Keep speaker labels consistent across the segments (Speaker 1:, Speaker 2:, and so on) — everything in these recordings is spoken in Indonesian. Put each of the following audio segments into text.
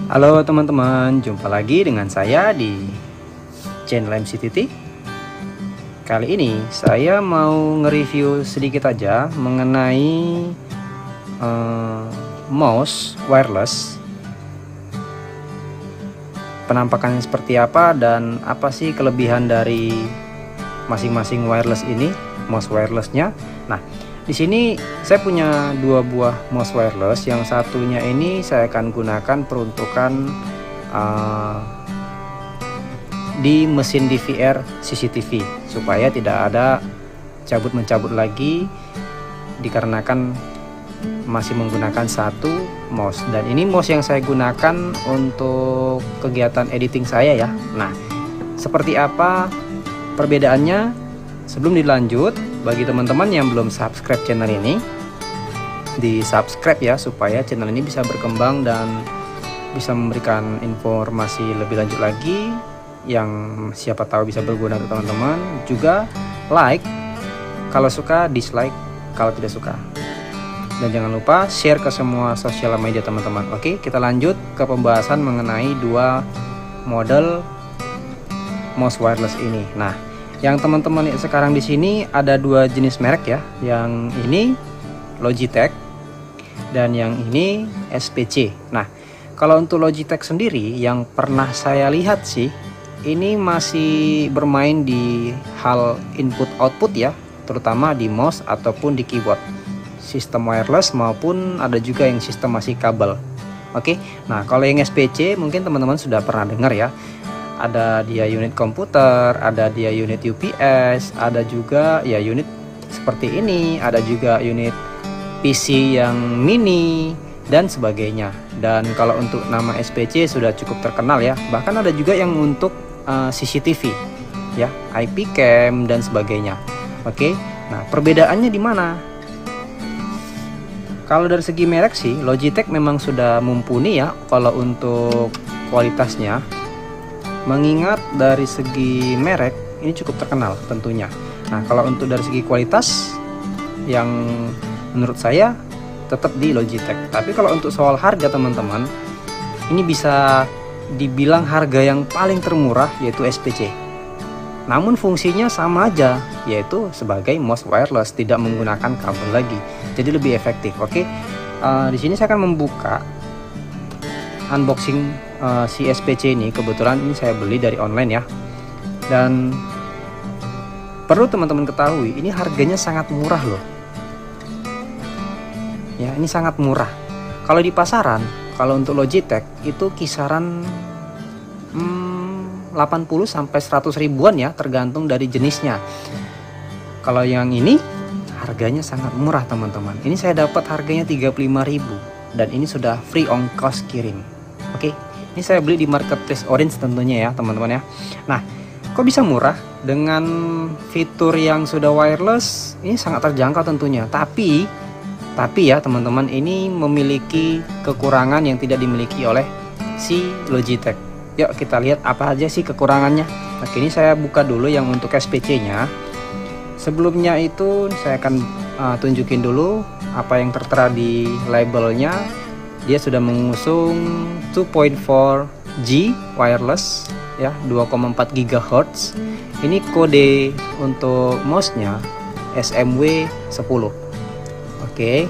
Speaker 1: Halo teman-teman, jumpa lagi dengan saya di channel MCTT. Kali ini saya mau nge-review sedikit aja mengenai mouse wireless. Penampakannya seperti apa dan apa sih kelebihan dari masing-masing wireless ini, mouse wirelessnya. Nah, di sini saya punya dua buah mouse wireless. Yang satunya ini saya akan gunakan peruntukan di mesin DVR CCTV supaya tidak ada cabut mencabut lagi dikarenakan masih menggunakan satu mouse. Dan ini mouse yang saya gunakan untuk kegiatan editing saya ya. Nah, seperti apa perbedaannya? Sebelum dilanjut, bagi teman-teman yang belum subscribe channel ini, di subscribe ya supaya channel ini bisa berkembang dan bisa memberikan informasi lebih lanjut lagi yang siapa tahu bisa berguna untuk teman-teman. Juga like kalau suka, dislike kalau tidak suka, dan jangan lupa share ke semua sosial media teman-teman. Oke, kita lanjut ke pembahasan mengenai dua model mouse wireless ini. Nah, yang teman-teman lihat sekarang di sini ada dua jenis merek ya. Yang ini Logitech dan yang ini SPC. Nah, kalau untuk Logitech sendiri yang pernah saya lihat sih, ini masih bermain di hal input output ya, terutama di mouse ataupun di keyboard. Sistem wireless maupun ada juga yang sistem masih kabel. Oke. Nah, kalau yang SPC mungkin teman-teman sudah pernah dengar ya. Ada dia unit komputer, ada dia unit UPS, ada juga ya unit seperti ini, ada juga unit PC yang mini dan sebagainya. Dan kalau untuk nama SPC sudah cukup terkenal ya. Bahkan ada juga yang untuk CCTV ya, IP cam dan sebagainya. Oke. Nah, perbedaannya di mana? Kalau dari segi merek sih Logitech memang sudah mumpuni ya kalau untuk kualitasnya. Mengingat dari segi merek ini cukup terkenal tentunya. Nah, kalau untuk dari segi kualitas yang menurut saya tetap di Logitech. Tapi kalau untuk soal harga teman-teman, ini bisa dibilang harga yang paling termurah yaitu SPC. Namun fungsinya sama aja, yaitu sebagai mouse wireless, tidak menggunakan kabel lagi. Jadi lebih efektif. Oke. Di sini saya akan membuka unboxing si SPC ini. Kebetulan ini saya beli dari online ya. Dan perlu teman-teman ketahui, ini harganya sangat murah loh. Ya, ini sangat murah. Kalau di pasaran, kalau untuk Logitech itu kisaran 80 sampai 100 ribuan ya, tergantung dari jenisnya. Kalau yang ini harganya sangat murah teman-teman. Ini saya dapat harganya 35.000 dan ini sudah free ongkos kirim. Oke. Ini saya beli di marketplace Orange tentunya ya teman-teman ya. Nah, kok bisa murah? Dengan fitur yang sudah wireless ini sangat terjangkau tentunya. Tapi ya teman-teman, ini memiliki kekurangan yang tidak dimiliki oleh si Logitech. Yuk kita lihat apa aja sih kekurangannya. Nah, ini saya buka dulu yang untuk SPC nya. Sebelumnya itu saya akan tunjukin dulu apa yang tertera di labelnya. Dia sudah mengusung 2.4G wireless ya, 2,4 GHz. Ini kode untuk mouse-nya SMW 10. Oke.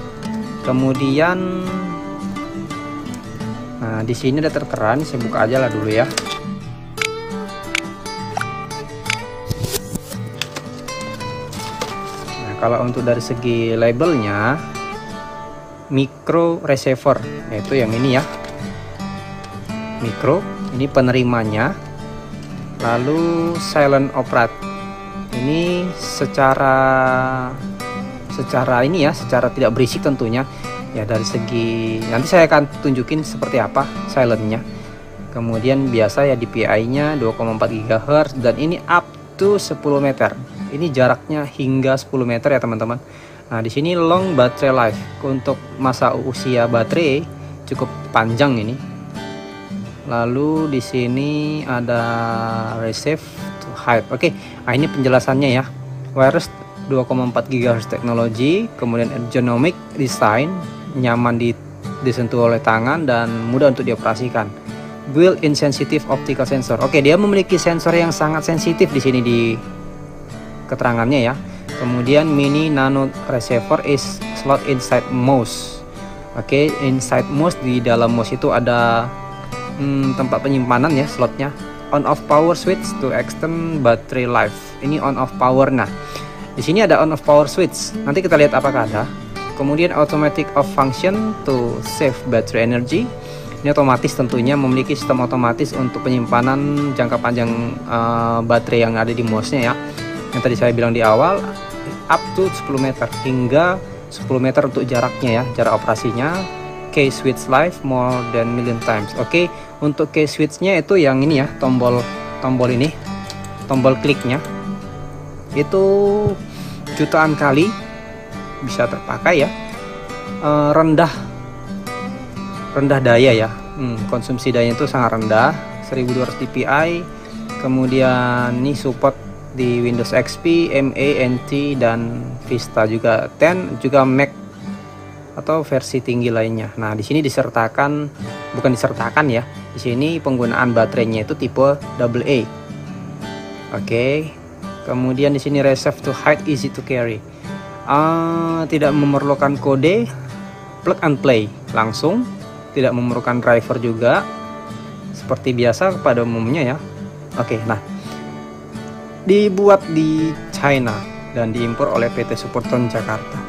Speaker 1: Kemudian nah, di sini ada tertera, nih saya buka aja lah dulu ya. Nah, kalau untuk dari segi labelnya micro receiver, yaitu yang ini ya, micro, ini penerimanya. Lalu silent operate, ini secara ini ya, secara tidak berisik tentunya ya. Dari segi nanti saya akan tunjukin seperti apa silentnya. Kemudian biasa ya DPI nya 2,4 GHz dan ini up to 10 meter. Ini jaraknya hingga 10 meter ya teman-teman. Nah, di sini long battery life, untuk masa usia baterai cukup panjang ini. Lalu di sini ada receive to hide. Oke. Nah, ini penjelasannya ya. Wireless 2,4 GHz teknologi, kemudian ergonomic design, nyaman disentuh oleh tangan dan mudah untuk dioperasikan. built-in sensitive optical sensor. Oke, dia memiliki sensor yang sangat sensitif di sini di keterangannya ya. Kemudian mini nano receiver is slot inside mouse. Oke, inside mouse, di dalam mouse itu ada tempat penyimpanan ya, slotnya. On off power switch to extend battery life. Ini on off power. Nah, di sini ada on off power switch. Nanti kita lihat apakah ada. Kemudian automatic off function to save battery energy. Ini otomatis, tentunya memiliki sistem otomatis untuk penyimpanan jangka panjang baterai yang ada di mouse-nya ya. Yang tadi saya bilang di awal, up to 10 meter, hingga 10 meter untuk jaraknya ya, jarak operasinya. Key switch life more than million times. Oke, untuk key switch-nya itu yang ini ya, tombol ini, tombol kliknya itu jutaan kali bisa terpakai ya. Rendah daya ya, konsumsi dayanya itu sangat rendah, 1200 dpi. Kemudian ini support di Windows XP, ME, NT, dan Vista juga 10, juga Mac atau versi tinggi lainnya. Nah, di sini bukan disertakan ya. Di sini penggunaan baterainya itu tipe AA. Oke. Kemudian di sini receive to height, easy to carry. Tidak memerlukan kode, plug and play langsung. Tidak memerlukan driver juga, seperti biasa pada umumnya ya. Oke, nah, dibuat di China dan diimpor oleh PT Supertron Jakarta.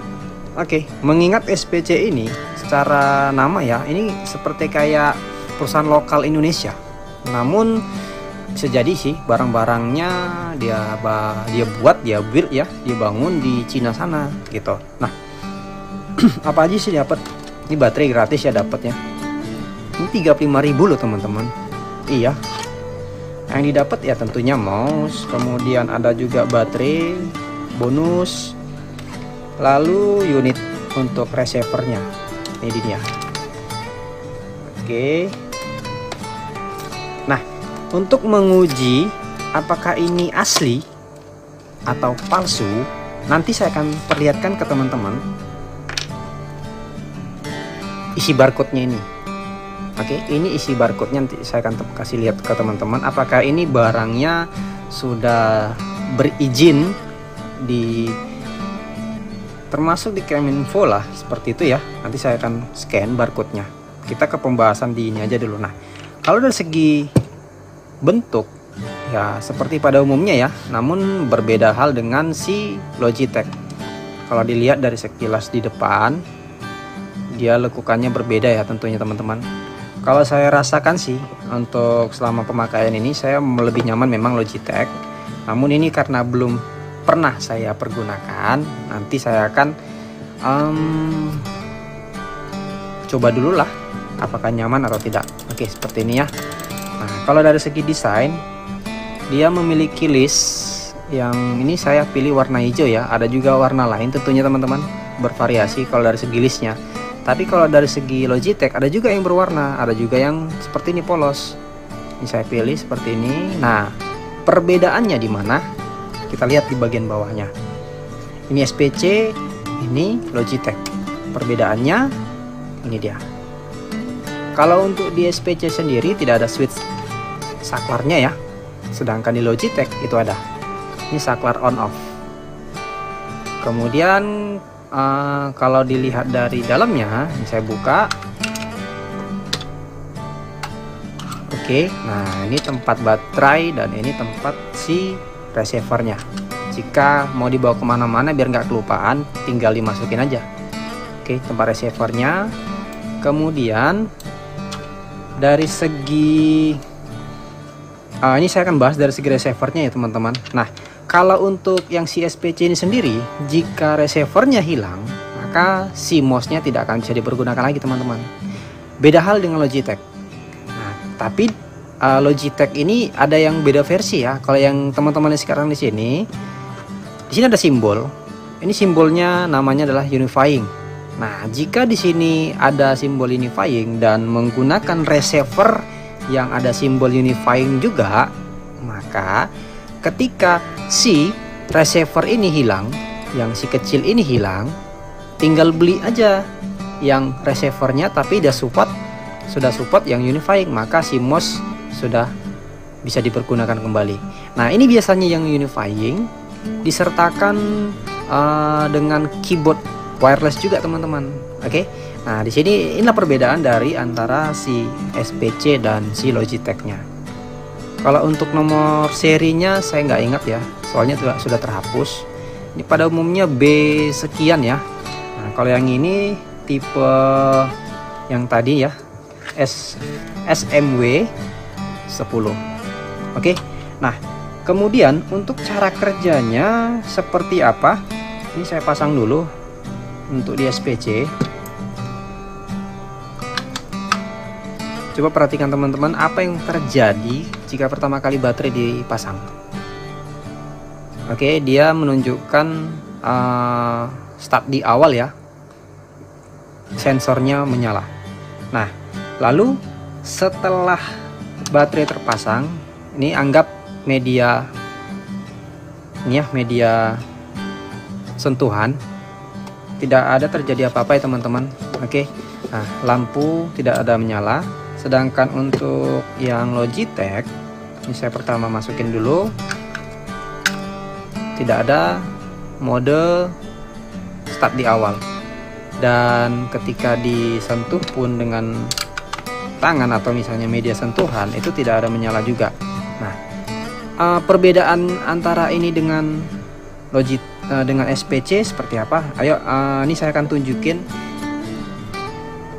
Speaker 1: Oke, mengingat SPC ini secara nama ya, ini seperti kayak perusahaan lokal Indonesia. Namun bisa jadi sih barang-barangnya dia build ya, dibangun di Cina sana gitu. Nah, apa aja sih dapat? Ini baterai gratis ya dapatnya. Ini 35.000 loh teman-teman. Iya. Yang didapat ya tentunya mouse, kemudian ada juga baterai bonus, lalu unit untuk receivernya. Ini dia. Oke. Nah, untuk menguji apakah ini asli atau palsu, nanti saya akan perlihatkan ke teman-teman isi barcode-nya ini. Oke, ini isi barcode-nya, nanti saya akan kasih lihat ke teman-teman apakah ini barangnya sudah berizin termasuk di Kemenfo lah, seperti itu ya. Nanti saya akan scan barcode-nya. Kita ke pembahasan di ini aja dulu. Nah, kalau dari segi bentuk ya seperti pada umumnya ya, namun berbeda hal dengan si Logitech. Kalau dilihat dari sekilas di depan, dia lekukannya berbeda ya tentunya teman-teman. Kalau saya rasakan sih untuk selama pemakaian ini saya lebih nyaman memang Logitech. Namun ini karena belum pernah saya pergunakan, nanti saya akan coba dulu lah apakah nyaman atau tidak. Oke, seperti ini ya. Nah, kalau dari segi desain, dia memiliki list yang ini saya pilih warna hijau ya. Ada juga warna lain tentunya teman-teman, bervariasi kalau dari segi listnya. Tapi kalau dari segi Logitech ada juga yang berwarna, ada juga yang seperti ini polos. Ini saya pilih seperti ini. Nah, perbedaannya di mana? Kita lihat di bagian bawahnya. Ini SPC, ini Logitech. Perbedaannya ini dia. Kalau untuk di SPC sendiri tidak ada switch saklarnya ya. Sedangkan di Logitech itu ada. Ini saklar on off. Kemudian kalau dilihat dari dalamnya, ini saya buka. Oke, nah ini tempat baterai dan ini tempat si receivernya. Jika mau dibawa kemana-mana biar nggak kelupaan, tinggal dimasukin aja. Oke, tempat receivernya. Kemudian dari segi ini saya akan bahas dari segi receivernya ya teman-teman. Nah, kalau untuk yang si SPC ini sendiri, jika receivernya hilang, maka si mouse-nya tidak akan bisa dipergunakan lagi teman-teman. Beda hal dengan Logitech. Nah, tapi Logitech ini ada yang beda versi ya. Kalau yang teman-teman sekarang di sini ada simbol. Ini simbolnya namanya adalah unifying. Nah, jika di sini ada simbol unifying dan menggunakan receiver yang ada simbol unifying juga, maka ketika si receiver ini hilang, yang si kecil ini hilang, tinggal beli aja yang receivernya tapi dia support sudah support yang unifying, maka si mouse sudah bisa dipergunakan kembali. Nah, ini biasanya yang unifying disertakan dengan keyboard wireless juga teman-teman. Oke. Nah, di sini inilah perbedaan dari antara si SPC dan si Logitech-nya. Kalau untuk nomor serinya saya nggak ingat ya, soalnya sudah terhapus. Ini pada umumnya B sekian ya. Nah, kalau yang ini tipe yang tadi ya, SMW 10. Oke. Nah, kemudian untuk cara kerjanya seperti apa? Ini saya pasang dulu untuk di SPC. Coba perhatikan teman-teman apa yang terjadi jika pertama kali baterai dipasang. Oke, dia menunjukkan start di awal ya, sensornya menyala. Nah, lalu setelah baterai terpasang, ini anggap media ini ya, media sentuhan, tidak ada terjadi apa-apa ya teman-teman. Oke. Nah, lampu tidak ada menyala. Sedangkan untuk yang Logitech, ini saya pertama masukin dulu, tidak ada mode start di awal, dan ketika disentuh pun dengan tangan atau misalnya media sentuhan itu tidak ada menyala juga. Nah, perbedaan antara ini dengan dengan SPC seperti apa? Ayo, ini saya akan tunjukin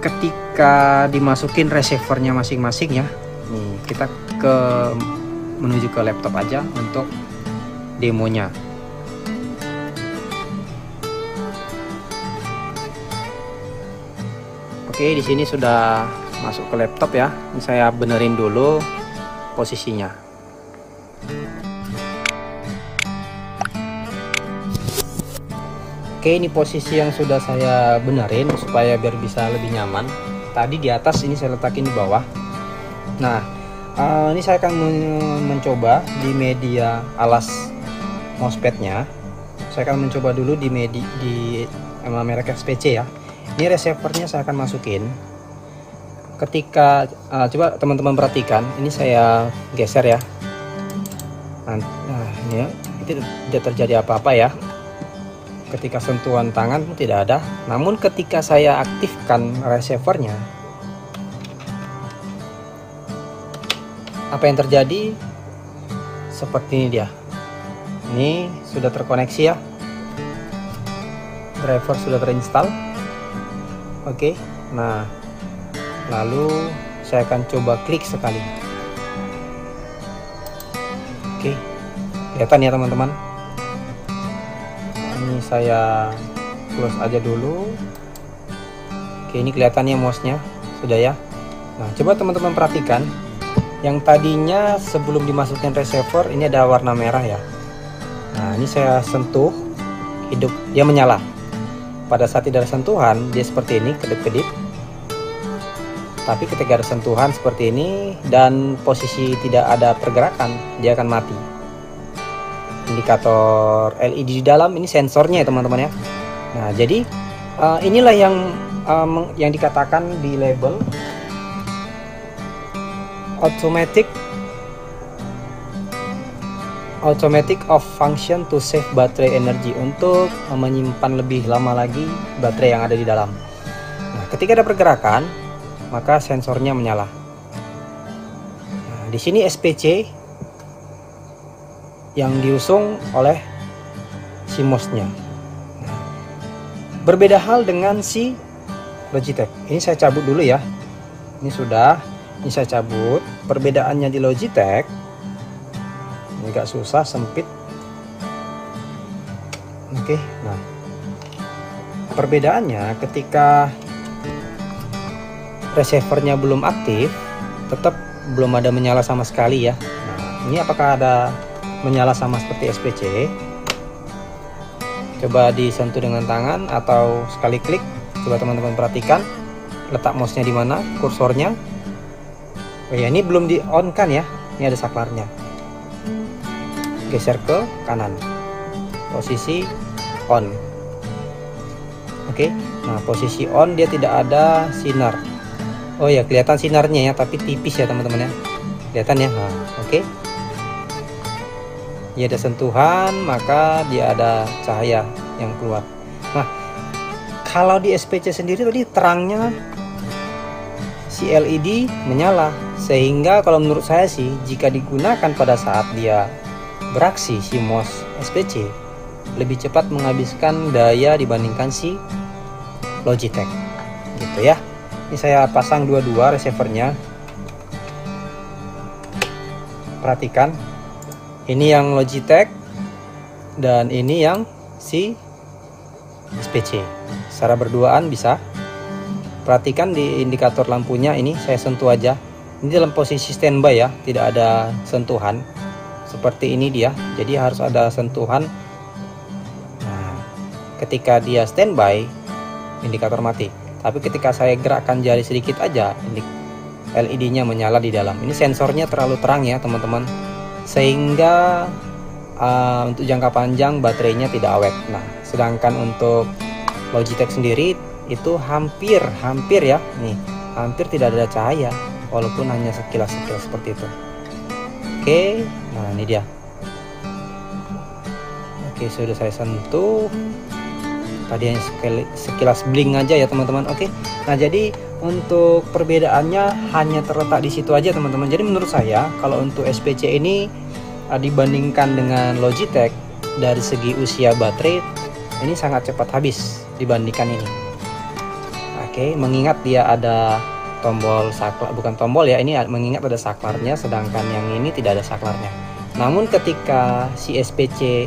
Speaker 1: ketika dimasukin receivernya masing-masing ya. Nih, kita menuju ke laptop aja untuk demonya. Oke, di sini sudah masuk ke laptop ya. Ini saya benerin dulu posisinya. Oke, ini posisi yang sudah saya benerin supaya biar bisa lebih nyaman. Tadi di atas, ini saya letakin di bawah. Nah, ini saya akan mencoba di media alas mousepadnya. Saya akan mencoba dulu di merek SPC ya. Ini receivernya saya akan masukin. Ketika coba teman-teman perhatikan, ini saya geser ya. Nah, ini ya, itu tidak terjadi apa-apa ya. Ketika sentuhan tangan pun tidak ada. Namun ketika saya aktifkan receivernya, apa yang terjadi? Seperti ini dia. Ini sudah terkoneksi ya. Driver sudah terinstall. Oke. Nah, lalu saya akan coba klik sekali. Oke. Kelihatan ya teman-teman. Ini saya close aja dulu. Oke, ini kelihatannya mouse-nya sudah ya. Nah, coba teman-teman perhatikan, yang tadinya sebelum dimasukkan receiver ini ada warna merah ya. Nah, ini saya sentuh, hidup, dia menyala. Pada saat tidak ada sentuhan, dia seperti ini, kedip-kedip. Tapi ketika ada sentuhan seperti ini dan posisi tidak ada pergerakan, dia akan mati. Indikator LED di dalam ini sensornya ya teman-teman ya. Nah, jadi inilah yang dikatakan di label automatic off function to save battery energy, untuk menyimpan lebih lama lagi baterai yang ada di dalam. Nah, ketika ada pergerakan maka sensornya menyala. Nah, di sini SPC yang diusung oleh si mouse-nya. Nah, berbeda hal dengan si Logitech. Ini saya cabut dulu ya. Ini sudah, ini saya cabut. Perbedaannya di Logitech, ini agak susah, sempit. Oke, nah perbedaannya ketika receivernya belum aktif, tetap belum ada menyala sama sekali ya. Nah, ini apakah ada menyala sama seperti SPC? Coba disentuh dengan tangan atau sekali klik. Coba teman-teman perhatikan letak mouse-nya di mana, kursornya. Oh ya, ini belum di on kan ya. Ini ada saklarnya. Geser ke kanan. Posisi on. Oke. Nah, posisi on dia tidak ada sinar. Oh ya, kelihatan sinarnya ya, tapi tipis ya teman-teman ya. Kelihatan ya. Nah, oke. Dia ada sentuhan, maka dia ada cahaya yang keluar. Nah, kalau di SPC sendiri tadi terangnya si LED menyala, sehingga kalau menurut saya sih jika digunakan pada saat dia beraksi si MOS SPC lebih cepat menghabiskan daya dibandingkan si Logitech gitu ya. Ini saya pasang dua-dua receivernya, perhatikan ini yang Logitech dan ini yang si SPC. Secara berduaan bisa. Perhatikan di indikator lampunya, ini saya sentuh aja. Ini dalam posisi standby ya, tidak ada sentuhan. Seperti ini dia, jadi harus ada sentuhan. Nah, ketika dia standby, indikator mati. Tapi ketika saya gerakkan jari sedikit aja, LED-nya menyala di dalam. Ini sensornya terlalu terang ya teman-teman, sehingga untuk jangka panjang baterainya tidak awet. Nah, sedangkan untuk Logitech sendiri itu hampir ya, nih hampir tidak ada cahaya, walaupun hanya sekilas seperti itu. Oke, nah ini dia. Oke, sudah saya sentuh. Tadi hanya sekilas blink aja ya teman-teman. Oke, nah jadi untuk perbedaannya hanya terletak di situ aja teman-teman. Jadi menurut saya kalau untuk SPC ini dibandingkan dengan Logitech dari segi usia baterai ini sangat cepat habis dibandingkan ini. Oke, mengingat dia ada tombol saklar, bukan tombol ya, ini mengingat ada saklarnya, sedangkan yang ini tidak ada saklarnya. Namun ketika si SPC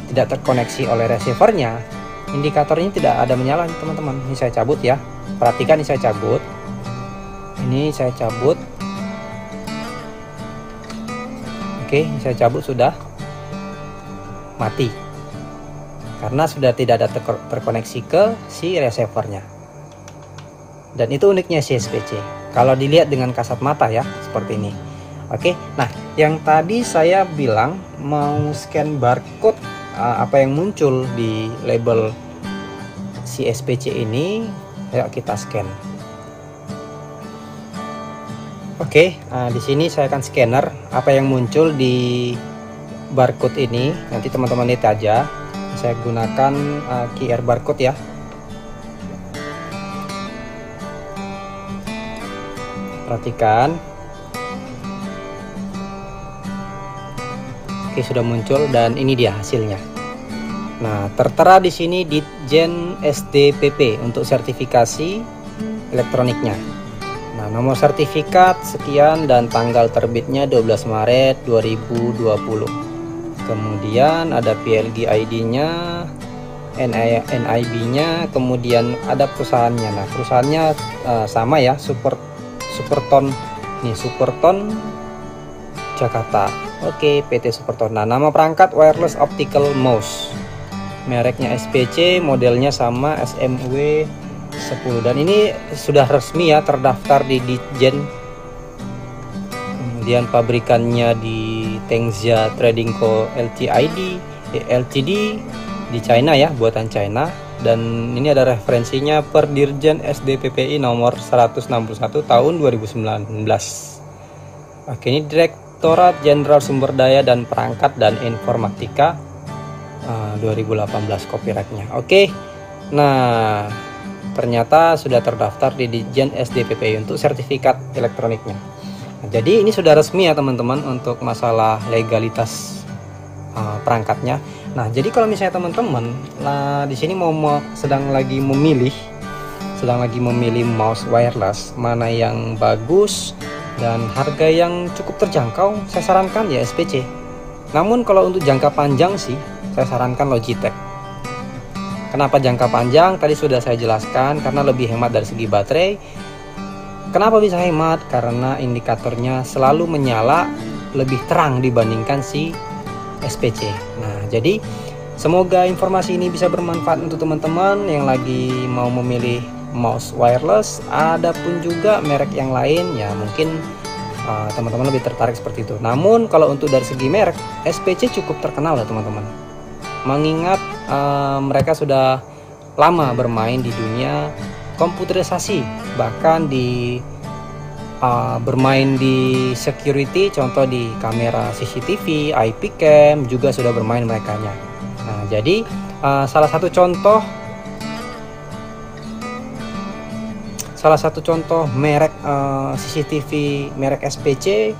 Speaker 1: tidak terkoneksi oleh receivernya, indikatornya tidak ada menyala teman-teman. Ini saya cabut ya, perhatikan ini saya cabut, oke, ini saya cabut, sudah mati karena sudah tidak ada terkoneksi ke si receivernya. Dan itu uniknya si SPC kalau dilihat dengan kasat mata ya, seperti ini. Oke, nah yang tadi saya bilang mau scan barcode, apa yang muncul di label si SPC ini, ayo kita scan. Oke, di sini saya akan scanner apa yang muncul di barcode ini. Nanti teman-teman lihat aja, saya gunakan QR barcode ya. Perhatikan. Oke, sudah muncul dan ini dia hasilnya. Nah, tertera di sini Ditjen SDPP untuk sertifikasi elektroniknya. Nah, nomor sertifikat sekian dan tanggal terbitnya 12 Maret 2020. Kemudian ada PLG ID-nya, NIB-nya, kemudian ada perusahaannya. Nah, perusahaannya sama ya, Superton. Nih, Superton Jakarta. Oke, PT Superton. Nah, nama perangkat wireless optical mouse. Mereknya SPC, modelnya sama SMW 10. Dan ini sudah resmi ya, terdaftar di Ditjen. Kemudian pabrikannya di Tengxia Trading Co Ltd di China ya, buatan China. Dan ini ada referensinya per Dirjen SDPPI nomor 161 tahun 2019. Oke, ini Direktorat Jenderal Sumber Daya dan Perangkat dan Informatika 2018 copyrightnya. Oke, nah ternyata sudah terdaftar di Ditjen SDPPI untuk sertifikat elektroniknya. Nah, jadi ini sudah resmi ya teman-teman untuk masalah legalitas perangkatnya. Nah, jadi kalau misalnya teman-teman di sini sedang lagi memilih mouse wireless mana yang bagus dan harga yang cukup terjangkau, saya sarankan ya SPC. Namun kalau untuk jangka panjang sih saya sarankan Logitech. Kenapa jangka panjang? Tadi sudah saya jelaskan, karena lebih hemat dari segi baterai. Kenapa bisa hemat? Karena indikatornya selalu menyala lebih terang dibandingkan si SPC. Nah, jadi semoga informasi ini bisa bermanfaat untuk teman-teman yang lagi mau memilih mouse wireless. Adapun juga merek yang lain ya, mungkin teman-teman lebih tertarik seperti itu. Namun kalau untuk dari segi merek, SPC cukup terkenal ya teman-teman. Mengingat mereka sudah lama bermain di dunia komputerisasi, bahkan di bermain di security, contoh di kamera CCTV, IP cam juga sudah bermain merekanya. Nah, jadi salah satu contoh merek CCTV merek SPC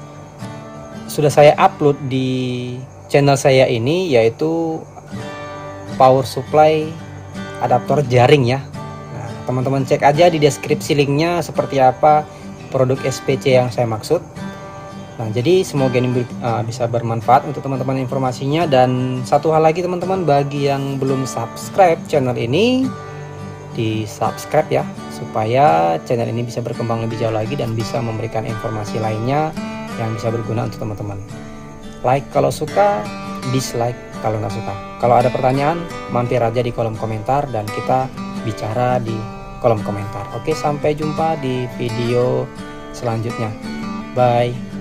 Speaker 1: sudah saya upload di channel saya ini, yaitu power supply adaptor jaring ya. Nah, teman-teman cek aja di deskripsi linknya seperti apa produk SPC yang saya maksud. Nah, jadi semoga ini bisa bermanfaat untuk teman-teman informasinya. Dan satu hal lagi teman-teman, bagi yang belum subscribe channel ini, di subscribe ya, supaya channel ini bisa berkembang lebih jauh lagi dan bisa memberikan informasi lainnya yang bisa berguna untuk teman-teman. Like kalau suka, dislike kalau nggak suka. Kalau ada pertanyaan, mampir aja di kolom komentar dan kita bicara di kolom komentar. Oke, sampai jumpa di video selanjutnya. Bye.